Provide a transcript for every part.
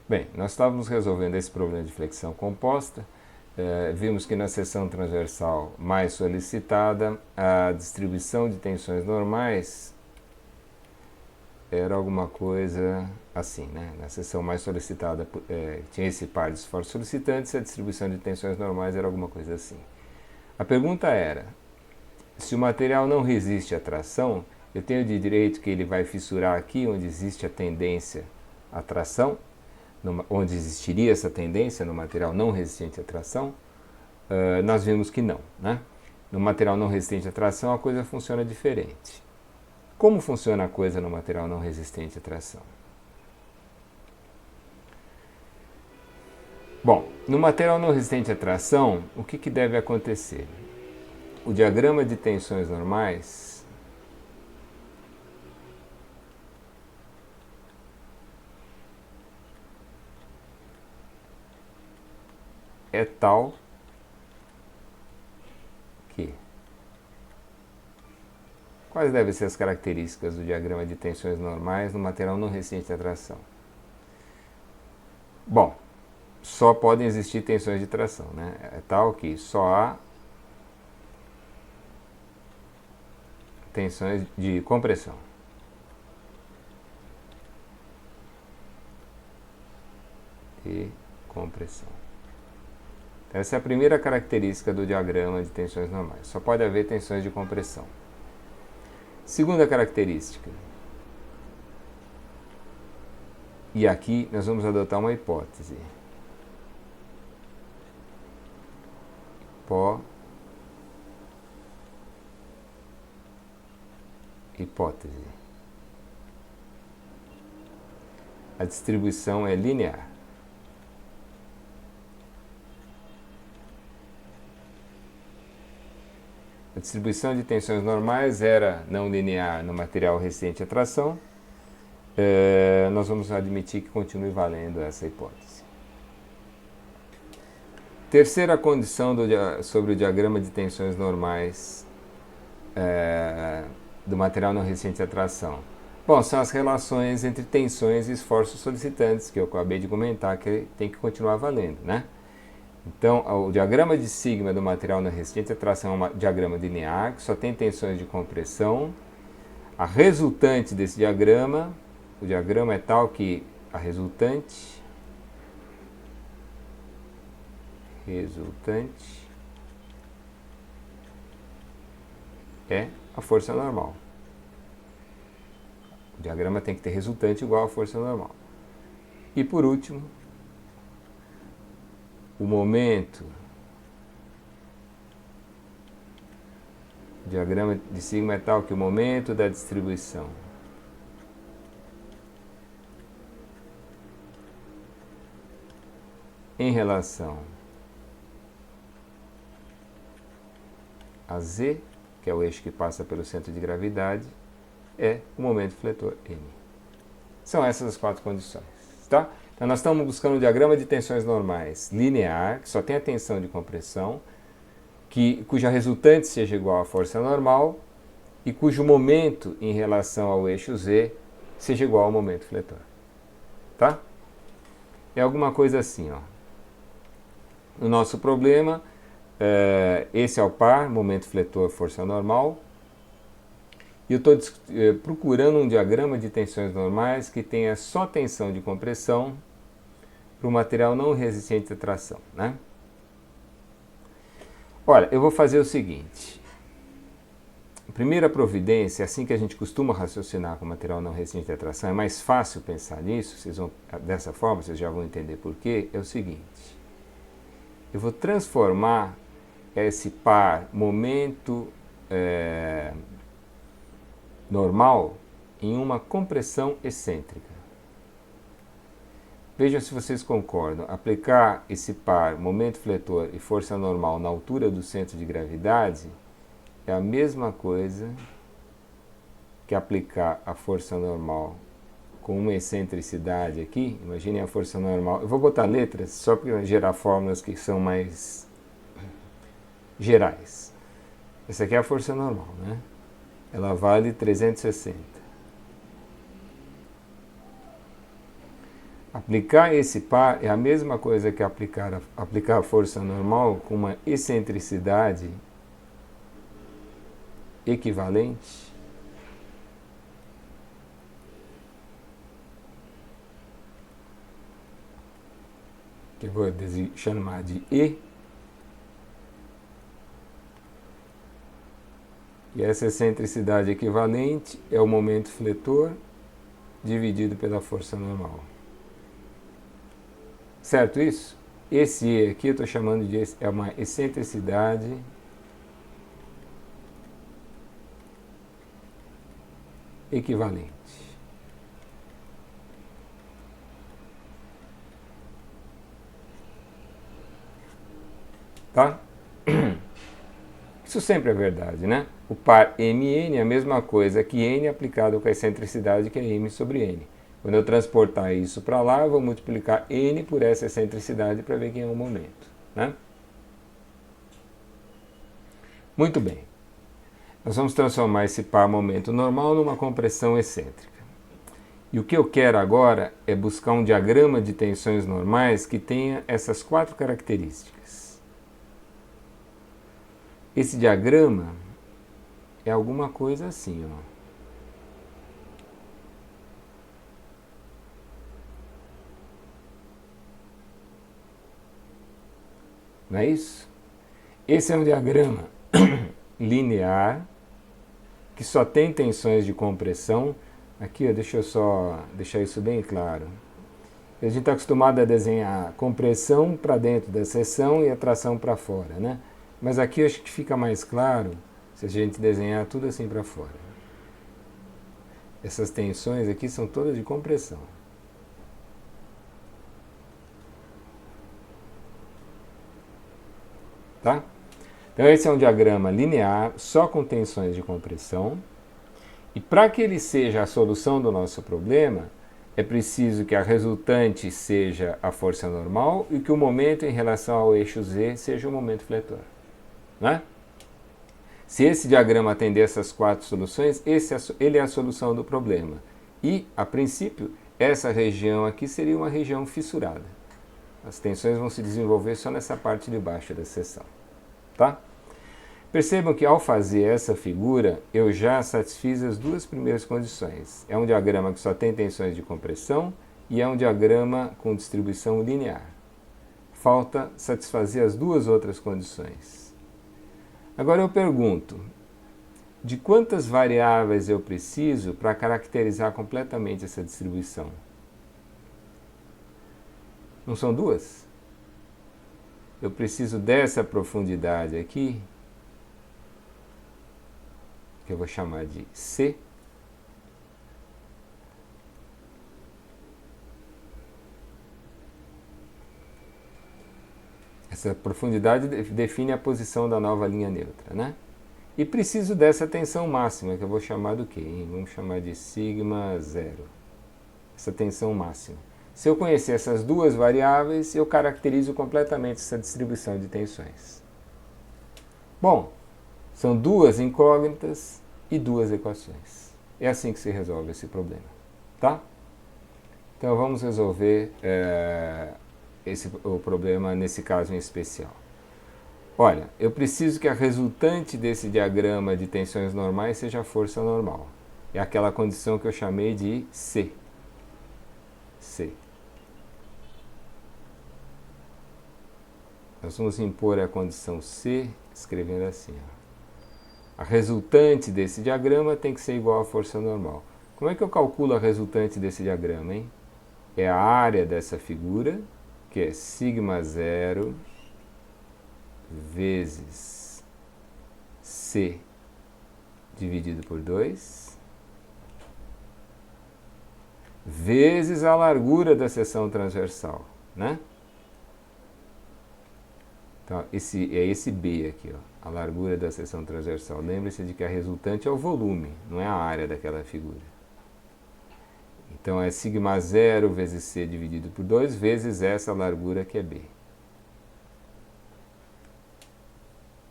Bem, nós estávamos resolvendo esse problema de flexão composta. Vimos que na seção transversal mais solicitada, a distribuição de tensões normais era alguma coisa assim, né? Na seção mais solicitada tinha esse par de esforços solicitantes e a distribuição de tensões normais era alguma coisa assim. A pergunta era, se o material não resiste à tração, eu tenho de direito que ele vai fissurar aqui onde existe a tendência à tração, onde existiria essa tendência no material não resistente à tração? Nós vimos que não, né? No material não resistente à tração a coisa funciona diferente. Como funciona a coisa no material não resistente à tração? Bom, no material não resistente à tração, o que deve acontecer? O diagrama de tensões normais é tal que... Quais devem ser as características do diagrama de tensões normais no material não resistente à tração? Bom, só podem existir tensões de tração, né? É tal que só há tensões de compressão. E compressão. Essa é a primeira característica do diagrama de tensões normais. Só pode haver tensões de compressão. Segunda característica. E aqui nós vamos adotar uma hipótese. Hipótese. A distribuição é linear. A distribuição de tensões normais era não linear no material resistente à tração. Nós vamos admitir que continue valendo essa hipótese. Terceira condição sobre o diagrama de tensões normais do material não resistente à tração. Bom, são as relações entre tensões e esforços solicitantes, que eu acabei de comentar, que tem que continuar valendo, né? Então, o diagrama de sigma do material não resistente à tração é um diagrama linear, que só tem tensões de compressão. A resultante desse diagrama, o diagrama é tal que a resultante é a força normal. O diagrama tem que ter resultante igual à força normal. E por último, o momento, o diagrama de sigma é tal que o momento da distribuição em relação a Z, que é o eixo que passa pelo centro de gravidade, é o momento fletor M. São essas as quatro condições, tá? Então nós estamos buscando um diagrama de tensões normais linear, que só tem a tensão de compressão, cuja resultante seja igual à força normal e cujo momento em relação ao eixo Z seja igual ao momento fletor. Tá? É alguma coisa assim, ó. No nosso problema, esse é o par, momento fletor, força normal. E eu estou procurando um diagrama de tensões normais que tenha só tensão de compressão para o material não resistente à tração, né? Olha, eu vou fazer o seguinte. Primeira providência, assim que a gente costuma raciocinar com material não resistente à tração, é mais fácil pensar nisso, dessa forma vocês já vão entender por quê, é o seguinte. Eu vou transformar esse par momento normal em uma compressão excêntrica. Vejam se vocês concordam. Aplicar esse par momento fletor e força normal na altura do centro de gravidade é a mesma coisa que aplicar a força normal com uma excentricidade aqui. Imaginem a força normal. Eu vou botar letras só para gerar fórmulas que são mais gerais. Essa aqui é a força normal, né? Ela vale 360. Aplicar esse par é a mesma coisa que aplicar a força normal com uma excentricidade equivalente. Que eu vou chamar de E. E essa excentricidade equivalente é o momento fletor dividido pela força normal. Certo isso? Esse E aqui eu estou chamando de é uma excentricidade equivalente. Tá? Isso sempre é verdade, né? O par mn é a mesma coisa que n aplicado com a excentricidade que é m sobre n. Quando eu transportar isso para lá, eu vou multiplicar n por essa excentricidade para ver quem é o momento, né? Muito bem. Nós vamos transformar esse par momento normal numa compressão excêntrica. E o que eu quero agora é buscar um diagrama de tensões normais que tenha essas 4 características. Esse diagrama é alguma coisa assim, ó. Não é isso? Esse é um diagrama linear que só tem tensões de compressão. Aqui, ó, deixa eu só deixar isso bem claro. A gente está acostumado a desenhar compressão para dentro da seção e a tração para fora, né? Mas aqui eu acho que fica mais claro se a gente desenhar tudo assim para fora. Essas tensões aqui são todas de compressão. Tá? Então esse é um diagrama linear, só com tensões de compressão. E para que ele seja a solução do nosso problema, é preciso que a resultante seja a força normal e que o momento em relação ao eixo Z seja o momento fletor. Né? Se esse diagrama atender essas 4 soluções, ele é a solução do problema. E, a princípio, essa região aqui seria uma região fissurada. As tensões vão se desenvolver só nessa parte de baixo da seção. Tá? Percebam que ao fazer essa figura, eu já satisfiz as 2 primeiras condições. É um diagrama que só tem tensões de compressão e é um diagrama com distribuição linear. Falta satisfazer as 2 outras condições. Agora eu pergunto, de quantas variáveis eu preciso para caracterizar completamente essa distribuição? Não são 2? Eu preciso dessa profundidade aqui, que eu vou chamar de C. Essa profundidade define a posição da nova linha neutra, né? E preciso dessa tensão máxima, que eu vou chamar do quê? Vamos chamar de sigma zero. Essa tensão máxima. Se eu conhecer essas 2 variáveis, eu caracterizo completamente essa distribuição de tensões. Bom, são 2 incógnitas e 2 equações. É assim que se resolve esse problema, tá? Então vamos resolver o problema nesse caso em especial. Olha, eu preciso que a resultante desse diagrama de tensões normais seja a força normal. É aquela condição que eu chamei de C. C. Nós vamos impor a condição C, escrevendo assim. Ó. A resultante desse diagrama tem que ser igual à força normal. Como é que eu calculo a resultante desse diagrama, hein? É a área dessa figura, que é sigma zero vezes C dividido por 2, vezes a largura da seção transversal, né? Então, é esse B aqui, ó, a largura da seção transversal. Lembre-se de que a resultante é o volume, não é a área daquela figura. Então, é sigma zero vezes C dividido por 2, vezes essa largura que é B.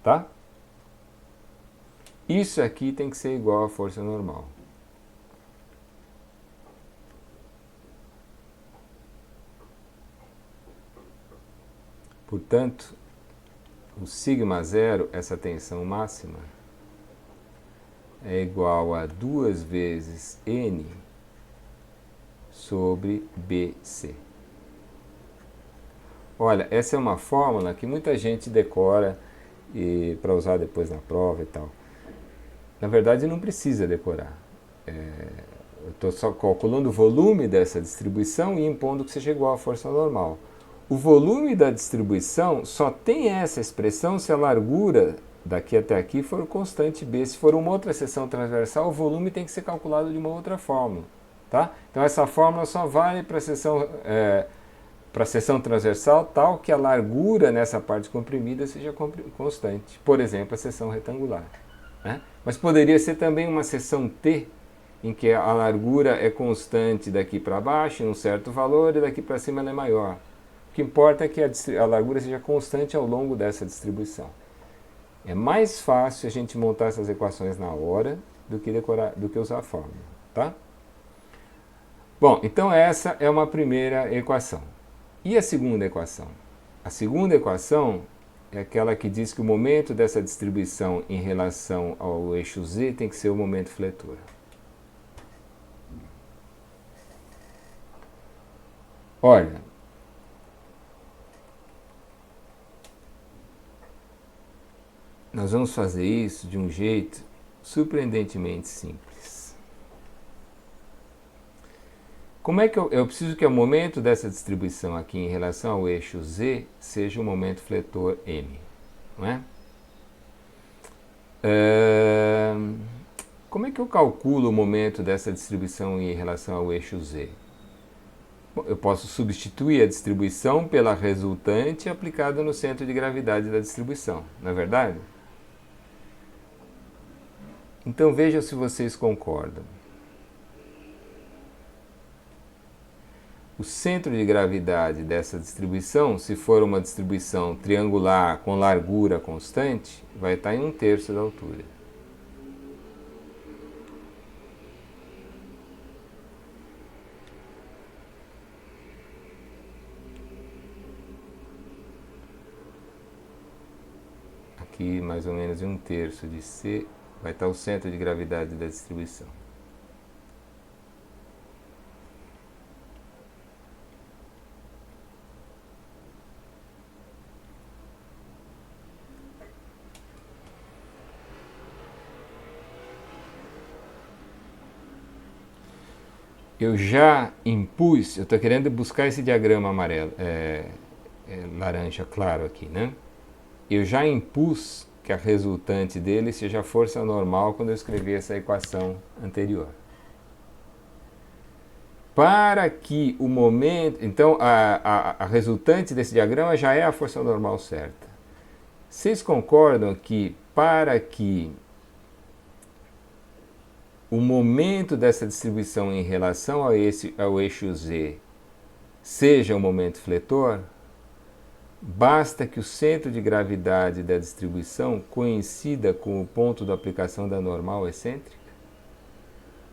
Tá? Isso aqui tem que ser igual à força normal. Portanto, o sigma zero, essa tensão máxima, é igual a 2 vezes N sobre BC. Olha, essa é uma fórmula que muita gente decora para usar depois na prova e tal. Na verdade, não precisa decorar. Eu estou só calculando o volume dessa distribuição e impondo que seja igual à força normal. O volume da distribuição só tem essa expressão se a largura daqui até aqui for constante B. Se for uma outra seção transversal, o volume tem que ser calculado de uma outra fórmula. Tá? Então essa fórmula só vale para a seção transversal tal que a largura nessa parte comprimida seja constante. Por exemplo, a seção retangular. Né? Mas poderia ser também uma seção T, em que a largura é constante daqui para baixo, em um certo valor, e daqui para cima ela é maior. O que importa é que a largura seja constante ao longo dessa distribuição. É mais fácil a gente montar essas equações na hora do que usar a fórmula. Tá? Bom, então essa é uma primeira equação. E a segunda equação? A segunda equação é aquela que diz que o momento dessa distribuição em relação ao eixo Z tem que ser o momento fletor. Olha, nós vamos fazer isso de um jeito surpreendentemente simples. Como é que eu preciso que o momento dessa distribuição aqui em relação ao eixo Z seja o momento fletor M, não é? Como é que eu calculo o momento dessa distribuição em relação ao eixo Z? Bom, eu posso substituir a distribuição pela resultante aplicada no centro de gravidade da distribuição, não é verdade? Então vejam se vocês concordam. O centro de gravidade dessa distribuição, se for uma distribuição triangular com largura constante, vai estar em 1/3 da altura. Aqui, mais ou menos em 1/3 de C, vai estar o centro de gravidade da distribuição. Eu já impus, eu estou querendo buscar esse diagrama amarelo, laranja claro aqui, né? Eu já impus que a resultante dele seja a força normal quando eu escrevi essa equação anterior. Para que o momento... Então, a resultante desse diagrama já é a força normal certa. Vocês concordam que para que o momento dessa distribuição em relação ao eixo Z seja o momento fletor, basta que o centro de gravidade da distribuição coincida com o ponto de aplicação da normal excêntrica?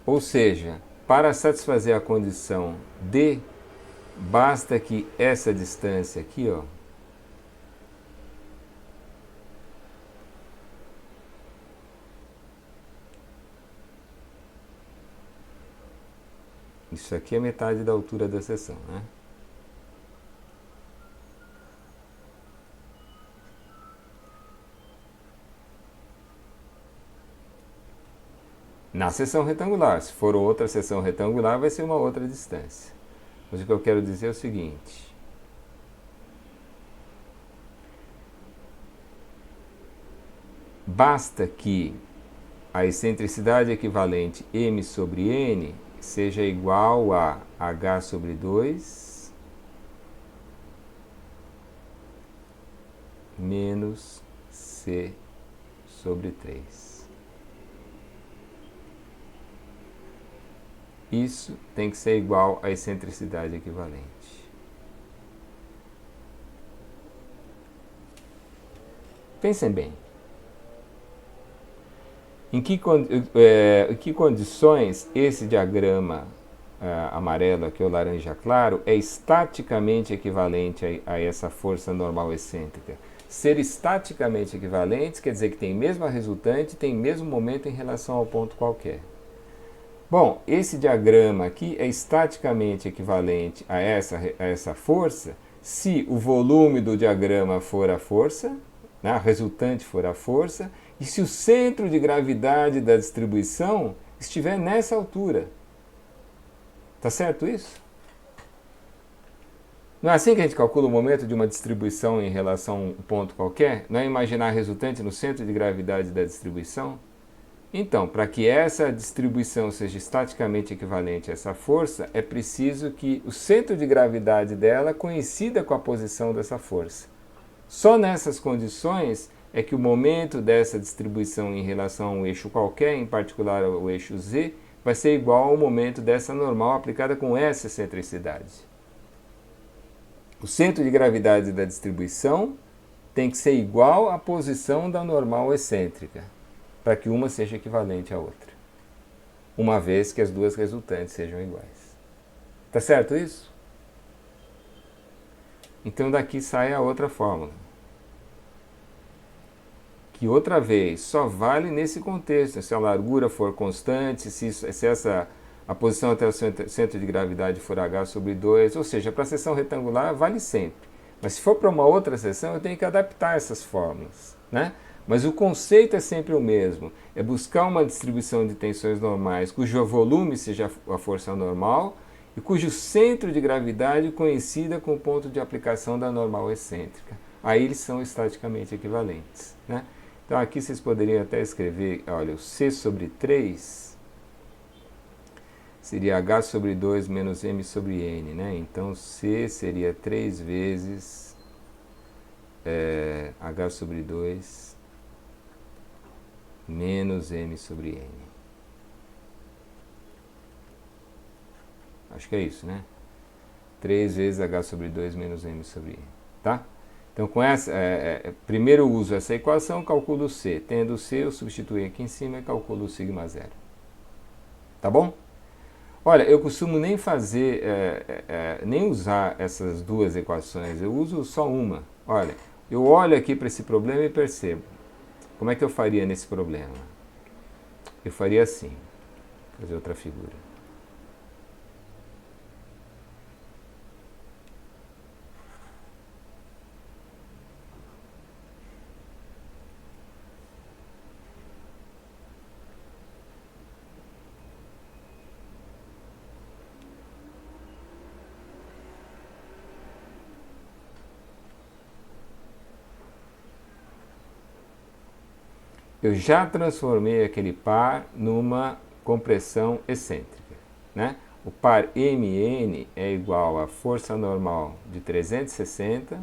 Ou seja, para satisfazer a condição D, basta que essa distância aqui, ó, isso aqui é metade da altura da seção, né? Na seção retangular. Se for outra seção retangular, vai ser uma outra distância. Mas o que eu quero dizer é o seguinte. Basta que a excentricidade equivalente m sobre n seja igual a h sobre 2 menos c sobre 3. Isso tem que ser igual à excentricidade equivalente. Pensem bem. Em que condições esse diagrama amarelo aqui, ou laranja claro, é estaticamente equivalente a essa força normal excêntrica. Ser estaticamente equivalentes quer dizer que tem mesma resultante, tem mesmo momento em relação ao ponto qualquer. Bom, esse diagrama aqui é estaticamente equivalente a essa força se o volume do diagrama for a força, né, a resultante for a força, e se o centro de gravidade da distribuição estiver nessa altura. Tá certo isso? Não é assim que a gente calcula o momento de uma distribuição em relação a um ponto qualquer? Não é imaginar a resultante no centro de gravidade da distribuição? Então, para que essa distribuição seja estaticamente equivalente a essa força, é preciso que o centro de gravidade dela coincida com a posição dessa força. Só nessas condições é que o momento dessa distribuição em relação a um eixo qualquer, em particular o eixo z, vai ser igual ao momento dessa normal aplicada com essa excentricidade. O centro de gravidade da distribuição tem que ser igual à posição da normal excêntrica, para que uma seja equivalente à outra, uma vez que as duas resultantes sejam iguais. Tá certo isso? Então daqui sai a outra fórmula, que outra vez só vale nesse contexto, se a largura for constante, se a posição até o centro de gravidade for h sobre 2, ou seja, para a seção retangular vale sempre. Mas se for para uma outra seção, eu tenho que adaptar essas fórmulas, né? Mas o conceito é sempre o mesmo, é buscar uma distribuição de tensões normais cujo volume seja a força normal e cujo centro de gravidade coincida com o ponto de aplicação da normal excêntrica. Aí eles são estaticamente equivalentes, né? Então aqui vocês poderiam até escrever, olha, o C sobre 3 seria H sobre 2 menos M sobre N, né? Então C seria 3 vezes H sobre 2 menos M sobre N. Acho que é isso, né? 3 vezes H sobre 2 menos M sobre N, tá? Então, com essa, primeiro eu uso essa equação, calculo C. Tendo C, eu substituo aqui em cima e calculo o sigma zero. Tá bom? Olha, eu costumo nem fazer, nem usar essas duas equações, eu uso só uma. Olha, eu olho aqui para esse problema e percebo. Como é que eu faria nesse problema? Eu faria assim, vou fazer outra figura. Eu já transformei aquele par numa compressão excêntrica, né? O par MN é igual à força normal de 360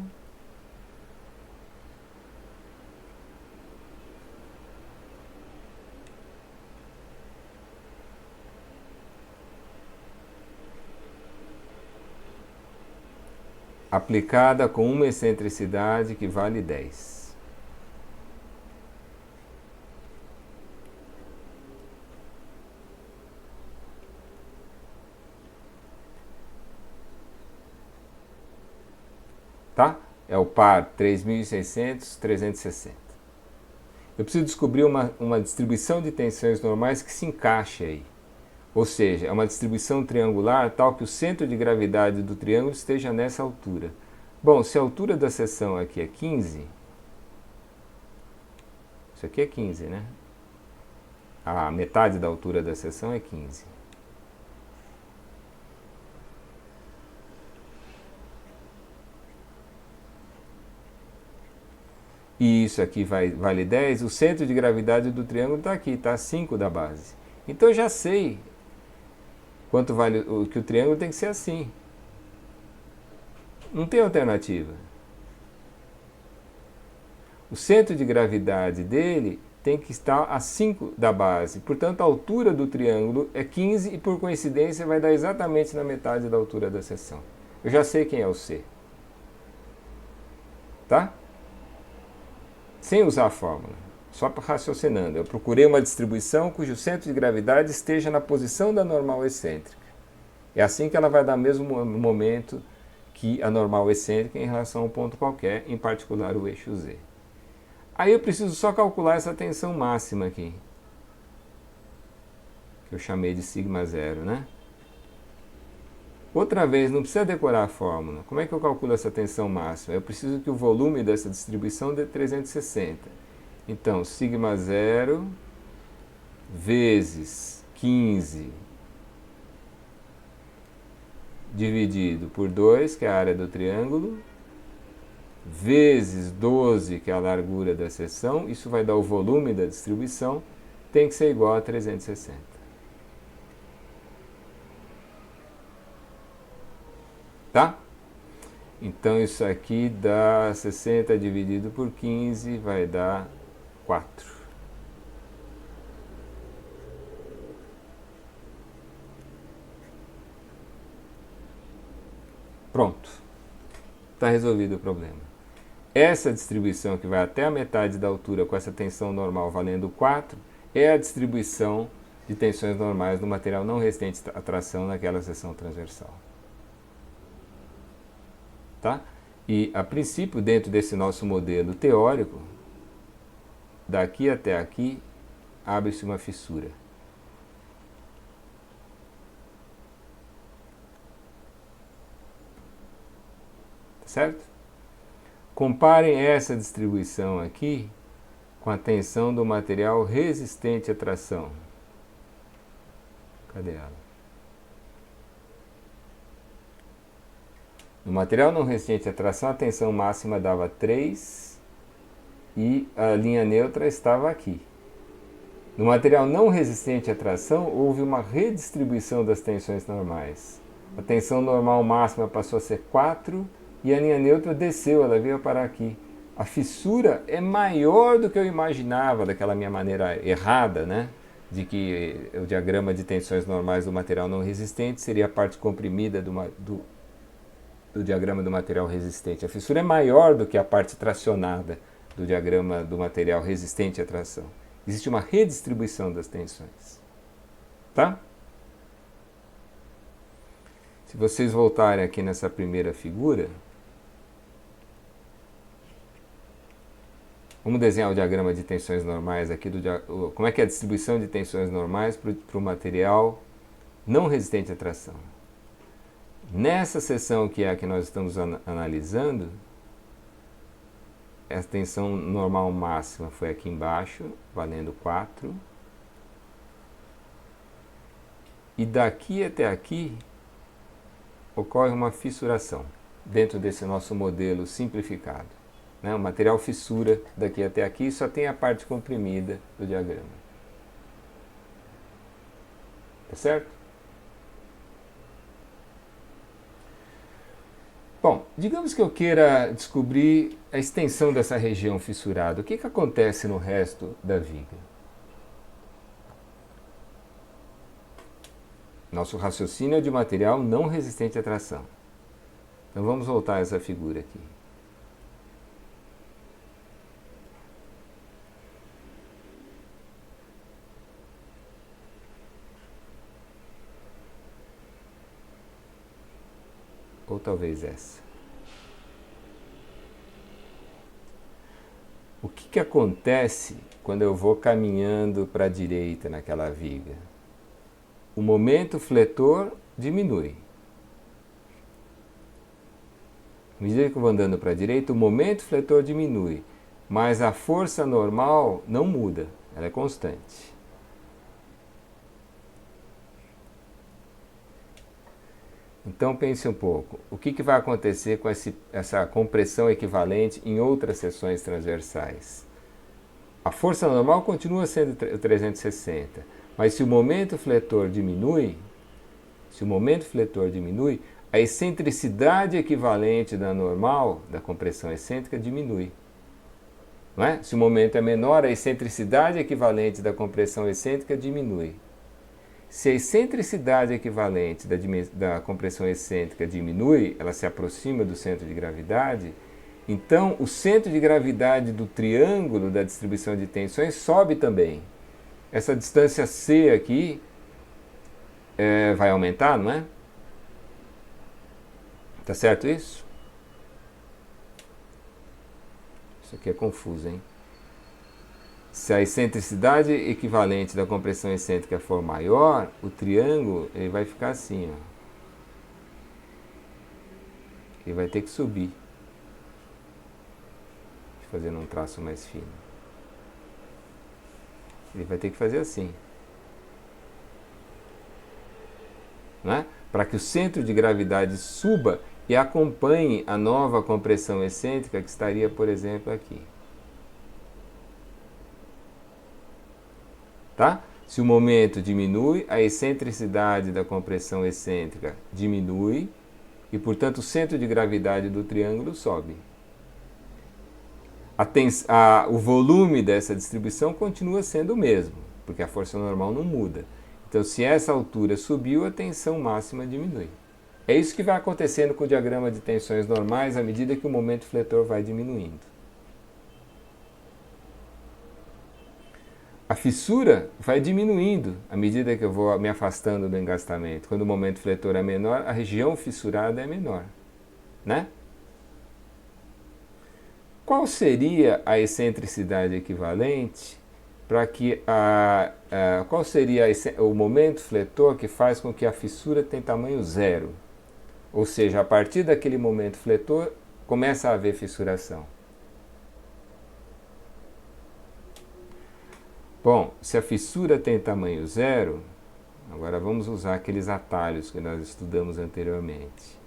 aplicada com uma excentricidade que vale 10. Tá? É o par 3.600, 360. Eu preciso descobrir uma distribuição de tensões normais que se encaixe aí. Ou seja, é uma distribuição triangular tal que o centro de gravidade do triângulo esteja nessa altura. Bom, se a altura da seção aqui é 15, isso aqui é 15, né? A metade da altura da seção é 15. E isso aqui vale 10, o centro de gravidade do triângulo está aqui, está 5 da base. Então eu já sei quanto vale, que o triângulo tem que ser assim. Não tem alternativa. O centro de gravidade dele tem que estar a 5 da base. Portanto, a altura do triângulo é 15 e, por coincidência, vai dar exatamente na metade da altura da seção. Eu já sei quem é o C. Tá? Sem usar a fórmula, só raciocinando. Eu procurei uma distribuição cujo centro de gravidade esteja na posição da normal excêntrica. É assim que ela vai dar mesmo momento que a normal excêntrica em relação a um ponto qualquer, em particular o eixo Z. Aí eu preciso só calcular essa tensão máxima aqui, que eu chamei de sigma zero, né? Outra vez, não precisa decorar a fórmula. Como é que eu calculo essa tensão máxima? Eu preciso que o volume dessa distribuição dê 360. Então, sigma zero vezes 15 dividido por 2, que é a área do triângulo, vezes 12, que é a largura da seção, isso vai dar o volume da distribuição, tem que ser igual a 360. Tá? Então isso aqui dá 60 dividido por 15, vai dar 4. Pronto. Está resolvido o problema. Essa distribuição que vai até a metade da altura com essa tensão normal valendo 4 é a distribuição de tensões normais do material não resistente à tração naquela seção transversal. Tá? E, a princípio, dentro desse nosso modelo teórico, daqui até aqui, abre-se uma fissura. Tá certo? Comparem essa distribuição aqui com a tensão do material resistente à tração. Cadê ela? No material não resistente à tração, a tensão máxima dava 3 e a linha neutra estava aqui. No material não resistente à tração, houve uma redistribuição das tensões normais. A tensão normal máxima passou a ser 4 e a linha neutra desceu, ela veio parar aqui. A fissura é maior do que eu imaginava, daquela minha maneira errada, né? De que o diagrama de tensões normais do material não resistente seria a parte comprimida do diagrama do material resistente. A fissura é maior do que a parte tracionada do diagrama do material resistente à tração. Existe uma redistribuição das tensões. Tá? Se vocês voltarem aqui nessa primeira figura, vamos desenhar o diagrama de tensões normais aqui, como é que é a distribuição de tensões normais para o material não resistente à tração. Nessa seção que é a que nós estamos analisando, a tensão normal máxima foi aqui embaixo, valendo 4. E daqui até aqui ocorre uma fissuração, dentro desse nosso modelo simplificado. Né? O material fissura daqui até aqui, só tem a parte comprimida do diagrama. Tá certo? Bom, digamos que eu queira descobrir a extensão dessa região fissurada. O que acontece no resto da viga? Nosso raciocínio é de material não resistente à tração. Então vamos voltar a essa figura aqui. Ou talvez essa. O que acontece quando eu vou caminhando para a direita naquela viga? O momento fletor diminui. À medida que eu vou andando para a direita, o momento fletor diminui, mas a força normal não muda, ela é constante. Então pense um pouco, o que vai acontecer com essa compressão equivalente em outras seções transversais? A força normal continua sendo 360, mas se o momento fletor diminui, a excentricidade equivalente da normal, da compressão excêntrica, diminui. Não é? Se o momento é menor, a excentricidade equivalente da compressão excêntrica diminui. Se a excentricidade equivalente da compressão excêntrica diminui, ela se aproxima do centro de gravidade, então o centro de gravidade do triângulo da distribuição de tensões sobe também. Essa distância C aqui vai aumentar, não é? Tá certo isso? Isso aqui é confuso, hein? Se a excentricidade equivalente da compressão excêntrica for maior, o triângulo ele vai ficar assim, ó. Ele vai ter que subir. Fazendo um traço mais fino. Ele vai ter que fazer assim. Né? Para que o centro de gravidade suba e acompanhe a nova compressão excêntrica que estaria, por exemplo, aqui. Tá? Se o momento diminui, a excentricidade da compressão excêntrica diminui e, portanto, o centro de gravidade do triângulo sobe. O volume dessa distribuição continua sendo o mesmo, porque a força normal não muda. Então, se essa altura subiu, a tensão máxima diminui. É isso que vai acontecendo com o diagrama de tensões normais à medida que o momento fletor vai diminuindo. A fissura vai diminuindo à medida que eu vou me afastando do engastamento. Quando o momento fletor é menor, a região fissurada é menor, né? Qual seria a excentricidade equivalente para que qual seria o momento fletor que faz com que a fissura tenha tamanho zero? Ou seja, a partir daquele momento fletor começa a haver fissuração. Bom, se a fissura tem tamanho zero, agora vamos usar aqueles atalhos que nós estudamos anteriormente.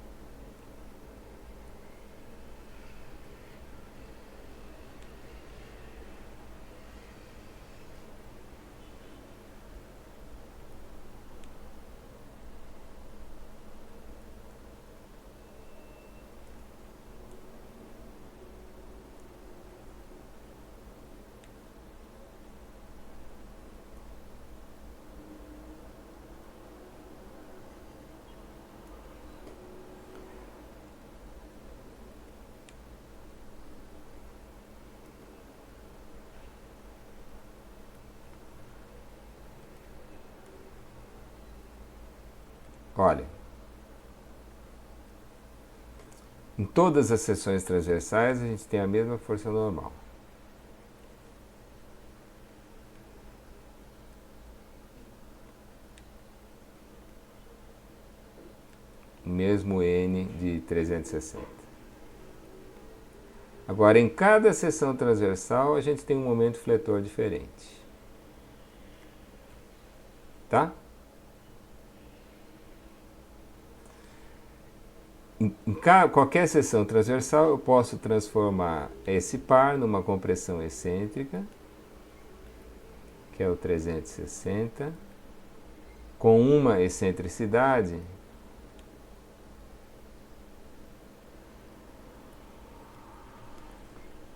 Olha, em todas as seções transversais a gente tem a mesma força normal. Mesmo N de 360. Agora, em cada seção transversal a gente tem um momento fletor diferente. Tá? Em qualquer seção transversal eu posso transformar esse par numa compressão excêntrica, que é o 360, com uma excentricidade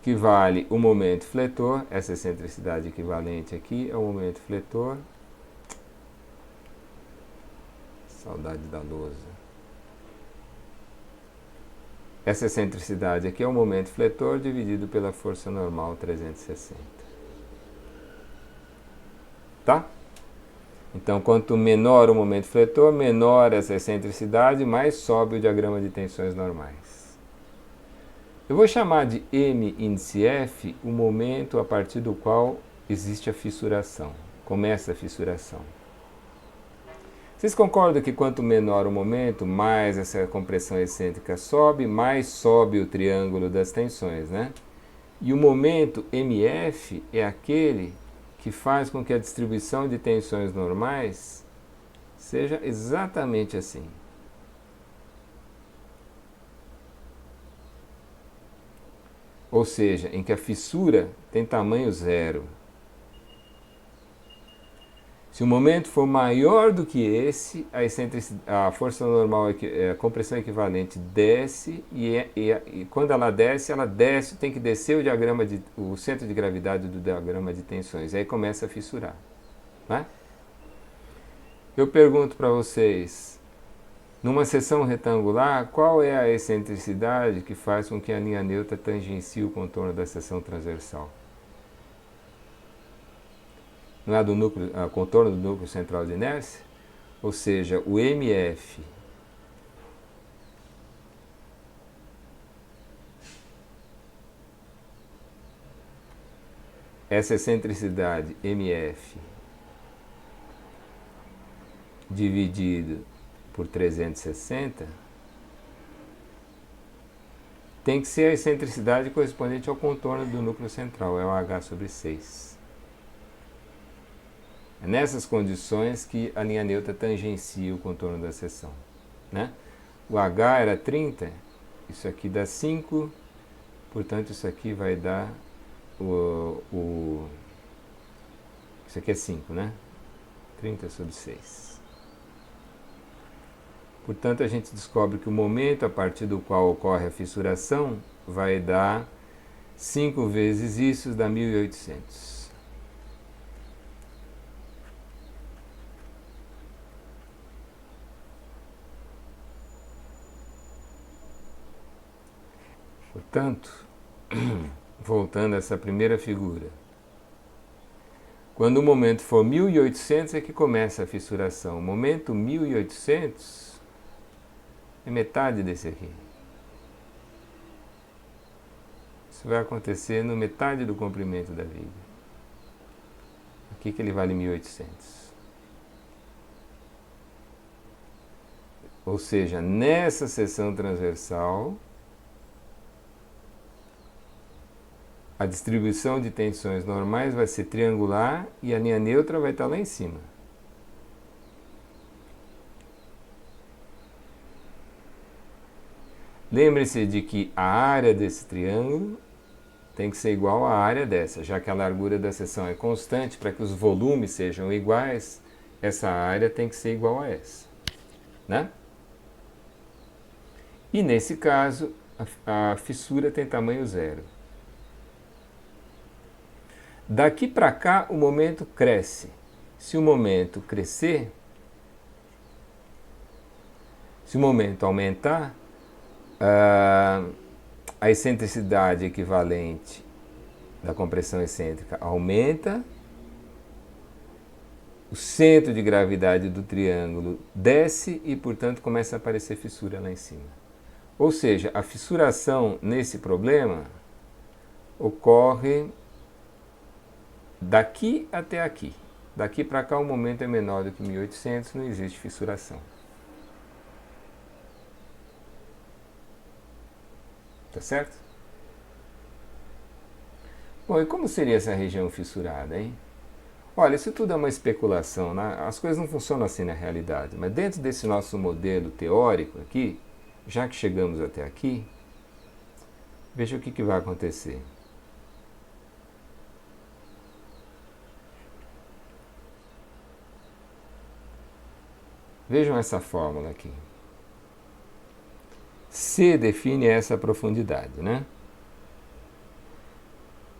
que vale o momento fletor. Essa excentricidade equivalente aqui é o momento fletor. Saudade da lousa. Essa excentricidade aqui é o momento fletor dividido pela força normal 360. Tá? Então, quanto menor o momento fletor, menor essa excentricidade, mais sobe o diagrama de tensões normais. Eu vou chamar de M índice F o momento a partir do qual existe a fissuração, começa a fissuração. Vocês concordam que quanto menor o momento, mais essa compressão excêntrica sobe, mais sobe o triângulo das tensões, né? E o momento MF é aquele que faz com que a distribuição de tensões normais seja exatamente assim. Ou seja, em que a fissura tem tamanho zero. Se o momento for maior do que esse, a força normal, a compressão equivalente desce e quando ela desce, tem que descer o centro de gravidade do diagrama de tensões. Aí começa a fissurar. Né? Eu pergunto para vocês, numa seção retangular, qual é a excentricidade que faz com que a linha neutra tangencie o contorno da seção transversal? Não é do núcleo, contorno do núcleo central de inércia? Ou seja, o MF essa excentricidade MF dividido por 360 tem que ser a excentricidade correspondente ao contorno do núcleo central, é o H sobre 6. É nessas condições que a linha neutra tangencia o contorno da seção, né? O H era 30, isso aqui dá 5, portanto isso aqui vai dar isso aqui é 5, né? 30 sobre 6. Portanto, a gente descobre que o momento a partir do qual ocorre a fissuração vai dar 5 vezes isso, dá 1.800. Portanto, voltando a essa primeira figura, quando o momento for 1.800 é que começa a fissuração. O momento 1.800 é metade desse aqui. Isso vai acontecer no metade do comprimento da viga. Aqui que ele vale 1.800. Ou seja, nessa seção transversal, a distribuição de tensões normais vai ser triangular e a linha neutra vai estar lá em cima. Lembre-se de que a área desse triângulo tem que ser igual à área dessa, já que a largura da seção é constante, para que os volumes sejam iguais, essa área tem que ser igual a essa, né? E nesse caso, a fissura tem tamanho zero. Daqui para cá, o momento cresce. Se o momento crescer, se o momento aumentar, a excentricidade equivalente da compressão excêntrica aumenta, o centro de gravidade do triângulo desce e, portanto, começa a aparecer fissura lá em cima. Ou seja, a fissuração nesse problema ocorre daqui até aqui. Daqui para cá o momento é menor do que 1.800, não existe fissuração. Tá certo? Bom, e como seria essa região fissurada, hein? Olha, isso tudo é uma especulação, né? As coisas não funcionam assim na realidade, mas dentro desse nosso modelo teórico aqui, já que chegamos até aqui, veja o que vai acontecer. Vejam essa fórmula aqui. C define essa profundidade, né?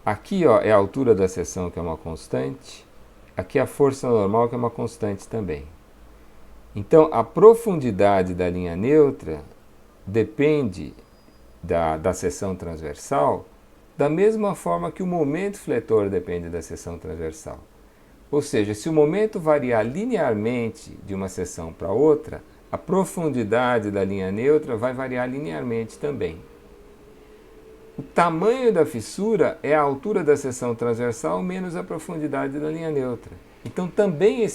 Aqui, ó, é a altura da seção, que é uma constante. Aqui é a força normal, que é uma constante também. Então, a profundidade da linha neutra depende da seção transversal da mesma forma que o momento fletor depende da seção transversal. Ou seja, se o momento variar linearmente de uma seção para outra, a profundidade da linha neutra vai variar linearmente também. O tamanho da fissura é a altura da seção transversal menos a profundidade da linha neutra. Então também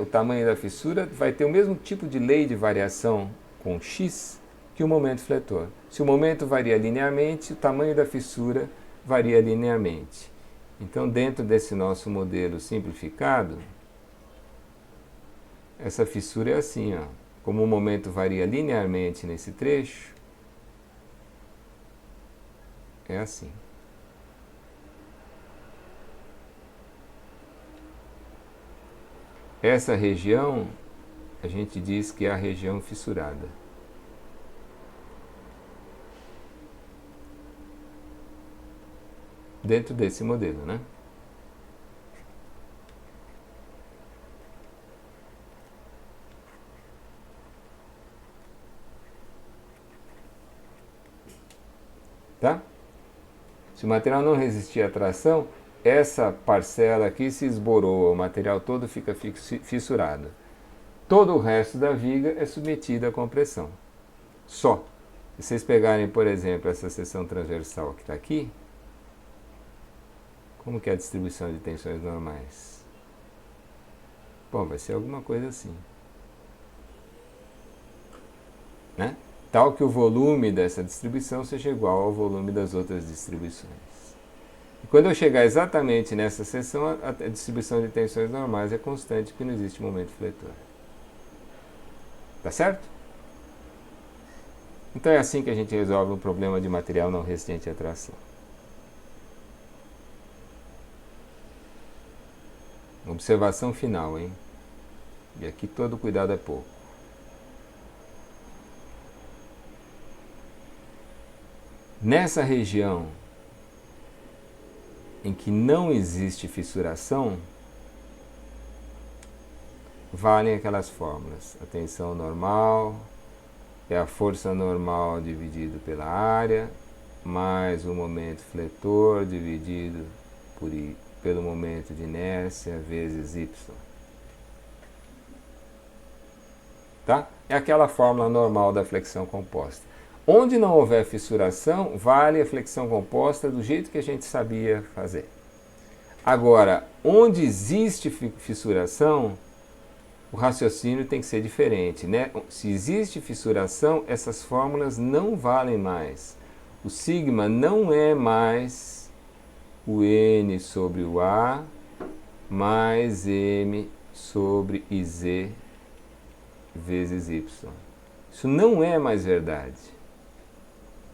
o tamanho da fissura vai ter o mesmo tipo de lei de variação com x que o momento fletor. Se o momento varia linearmente, o tamanho da fissura varia linearmente. Então, dentro desse nosso modelo simplificado, essa fissura é assim, ó. Como o momento varia linearmente nesse trecho, é assim. Essa região, a gente diz que é a região fissurada. Dentro desse modelo, né? Tá? Se o material não resistir à tração, essa parcela aqui se esborou, o material todo fica fissurado. Todo o resto da viga é submetido à compressão. Só. Se vocês pegarem, por exemplo, essa seção transversal que está aqui, Como que é a distribuição de tensões normais? Bom, vai ser alguma coisa assim, né? Tal que o volume dessa distribuição seja igual ao volume das outras distribuições. E quando eu chegar exatamente nessa seção, a distribuição de tensões normais é constante, porque não existe momento fletor. Tá certo? Então é assim que a gente resolve um problema de material não resistente à atração. Observação final, hein? E aqui todo cuidado é pouco. Nessa região em que não existe fissuração, valem aquelas fórmulas. A tensão normal é a força normal dividido pela área, mais o momento fletor dividido pelo momento de inércia vezes y. Tá? É aquela fórmula normal da flexão composta. Onde não houver fissuração, vale a flexão composta do jeito que a gente sabia fazer. Agora, onde existe fissuração, o raciocínio tem que ser diferente, né? Se existe fissuração, essas fórmulas não valem mais. O sigma não é mais o N sobre o A mais M sobre IZ vezes Y. Isso não é mais verdade.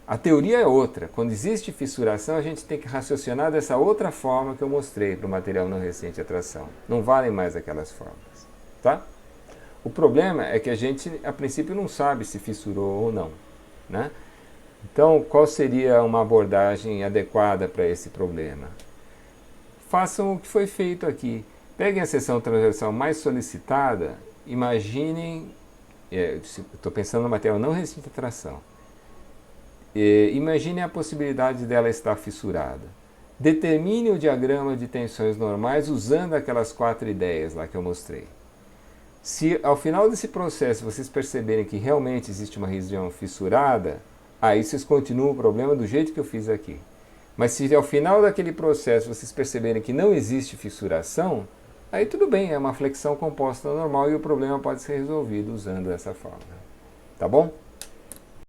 A teoria é outra. Quando existe fissuração, a gente tem que raciocinar dessa outra forma que eu mostrei para o material não resistente à atração. Não valem mais aquelas formas. Tá? O problema é que a gente, a princípio, não sabe se fissurou ou não, né? Então, qual seria uma abordagem adequada para esse problema? Façam o que foi feito aqui. Peguem a seção transversal mais solicitada, imaginem, estou pensando no material não resistente à atração, imaginem a possibilidade dela estar fissurada. Determine o diagrama de tensões normais usando aquelas 4 ideias lá que eu mostrei. Se ao final desse processo vocês perceberem que realmente existe uma região fissurada, aí vocês continuam o problema do jeito que eu fiz aqui. Mas se ao final daquele processo vocês perceberem que não existe fissuração, aí tudo bem, é uma flexão composta normal e o problema pode ser resolvido usando essa fórmula. Tá bom?